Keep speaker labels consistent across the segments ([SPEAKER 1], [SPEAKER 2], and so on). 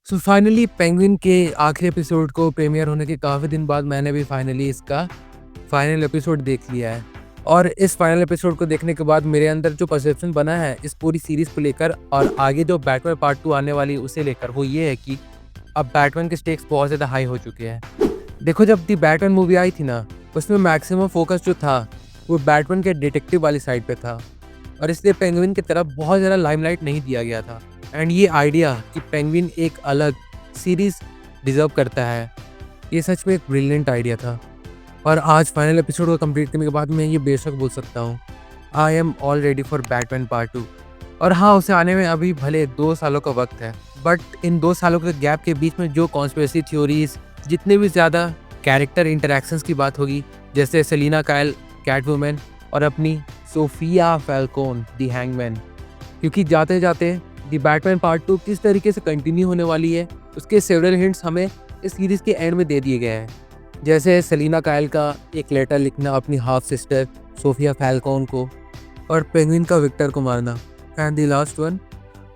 [SPEAKER 1] So finally penguin के आखिरी episode को प्रीमियर होने के काफ़ी दिन बाद मैंने भी फाइनली इसका फाइनल एपिसोड देख लिया है। और इस फाइनल एपिसोड को देखने के बाद मेरे अंदर जो परसेप्शन बना है इस पूरी सीरीज़ को लेकर और आगे जो बैटमैन पार्ट 2 आने वाली उसे लेकर, वो ये है कि अब बैटमैन के स्टेक्स बहुत ज़्यादा हाई हो चुके हैं। देखो, जब दी बैटमैन मूवी आई थी ना, उसमें मैक्सिमम फोकस जो था वो बैटमैन के डिटेक्टिव वाली साइड पे था और इसलिए पेंगुइन की तरफ बहुत ज़्यादा लाइमलाइट नहीं दिया गया था। एंड ये आइडिया कि पेंगुइन एक अलग सीरीज़ डिज़र्व करता है, ये सच में एक ब्रिलियंट आइडिया था। और आज फाइनल एपिसोड को कंप्लीट करने के बाद मैं ये बेशक बोल सकता हूँ, I am all ready for Batman part 2। और हाँ, उसे आने में अभी भले 2 सालों का वक्त है, बट इन 2 सालों के गैप के बीच में जो कॉन्स्पिरेसी थ्योरीज, जितने भी ज़्यादा कैरेक्टर इंटरेक्शंस की बात होगी, जैसे सेलिना काइल कैटवुमन और अपनी सोफिया फैल्कोन दी हैंगमैन, क्योंकि जाते जाते दी बैटमैन पार्ट 2 किस तरीके से कंटिन्यू होने वाली है उसके सेवरल हिंट्स हमें इस सीरीज़ के एंड में दे दिए गए हैं। जैसे सेलिना काइल का एक लेटर लिखना अपनी हाफ सिस्टर सोफिया फैल्कोन को, और पेंगुइन का विक्टर को मारना, and the last one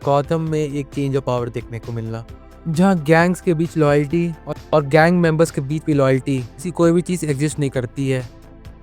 [SPEAKER 1] Gotham में एक चेंज ऑफ पावर देखने को मिलना, जहाँ गैंग्स के बीच लॉयल्टी और गैंग मेंबर्स के बीच भी लॉयल्टी ऐसी कोई भी चीज़ एग्जिस्ट नहीं करती है।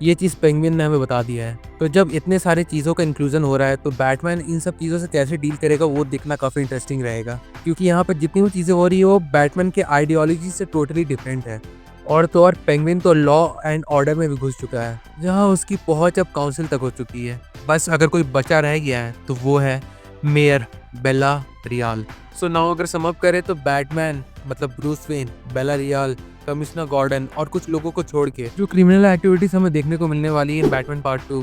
[SPEAKER 1] ये चीज़ पेंगुइन ने हमें बता दिया है। तो जब इतने सारे चीज़ों का इंक्लूजन हो रहा है तो बैटमैन इन सब चीज़ों से कैसे डील करेगा वो देखना काफ़ी इंटरेस्टिंग रहेगा, क्योंकि यहाँ पर जितनी भी चीज़ें हो रही है वो बैटमैन के आइडियोलॉजी से टोटली डिफरेंट है। और तो और पेंगुइन तो लॉ एंड ऑर्डर में भी घुस चुका है, जहाँ उसकी पहुँच अब काउंसिल तक हो चुकी है। बस अगर कोई बचा रह गया है तो वो है मेयर बेला रियाल। सो नाउ अगर सम अप करें तो बैटमैन मतलब ब्रूस वेन, बेला रियाल, कमिश्नर गॉर्डन और कुछ लोगों को छोड़ के जो क्रिमिनल एक्टिविटीज हमें देखने को मिलने वाली है इन बैटमैन पार्ट 2,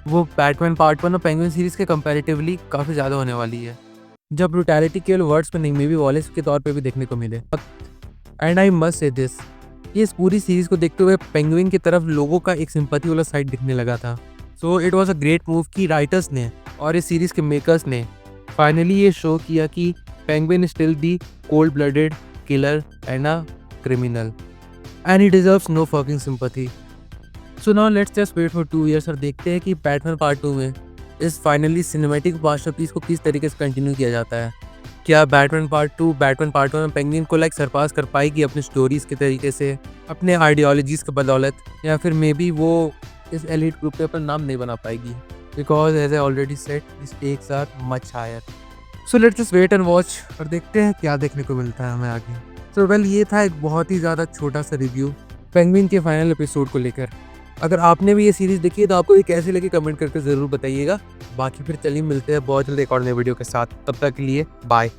[SPEAKER 1] वो बैटमैन पार्ट 1 और पेंगुइन सीरीज के कंपैरेटिवली काफ़ी ज़्यादा होने वाली है, जब ब्रूटैलिटी केवल वर्ड्स पे नहीं, मे बी वॉलेस के तौर पे भी देखने को मिले। And I must say this, ये इस पूरी सीरीज को देखते हुए पेंगुइन की तरफ लोगों का एक सिंपैथी वाला साइड दिखने लगा था। So it was a great move कि राइटर्स ने और इस सीरीज के मेकर्स ने फाइनली ये शो किया कि penguin still the cold blooded killer and a criminal and he deserves no fucking sympathy. So now let's just wait for 2 years और देखते हैं कि बैटमैन पार्ट 2 में इस फाइनली सिनेमैटिक मास्टरपीस को किस तरीके से कंटिन्यू किया जाता है। क्या बैटमैन पार्ट 2 बैटमैन पार्ट 1 में पेंगुइन को सरपास कर पाएगी अपनी स्टोरीज के तरीके से, अपने आइडियोलॉजीज की बदौलत, या फिर मे बी वो इस एलिट ग्रुप पे अपना नाम नहीं बना पाएगी, because as I already said the stakes are much higher. So let's just wait and watch और देखते हैं क्या देखने को मिलता है हमें आगे। तो वेल, ये था एक बहुत ही ज़्यादा छोटा सा रिव्यू पेंगुइन के फाइनल एपिसोड को लेकर। अगर आपने भी ये सीरीज़ देखी है तो आपको ये कैसे लगी कमेंट करके ज़रूर बताइएगा। बाकी फिर चलिए मिलते हैं बहुत जल्द एक और नए वीडियो के साथ। तब तक के लिए बाय।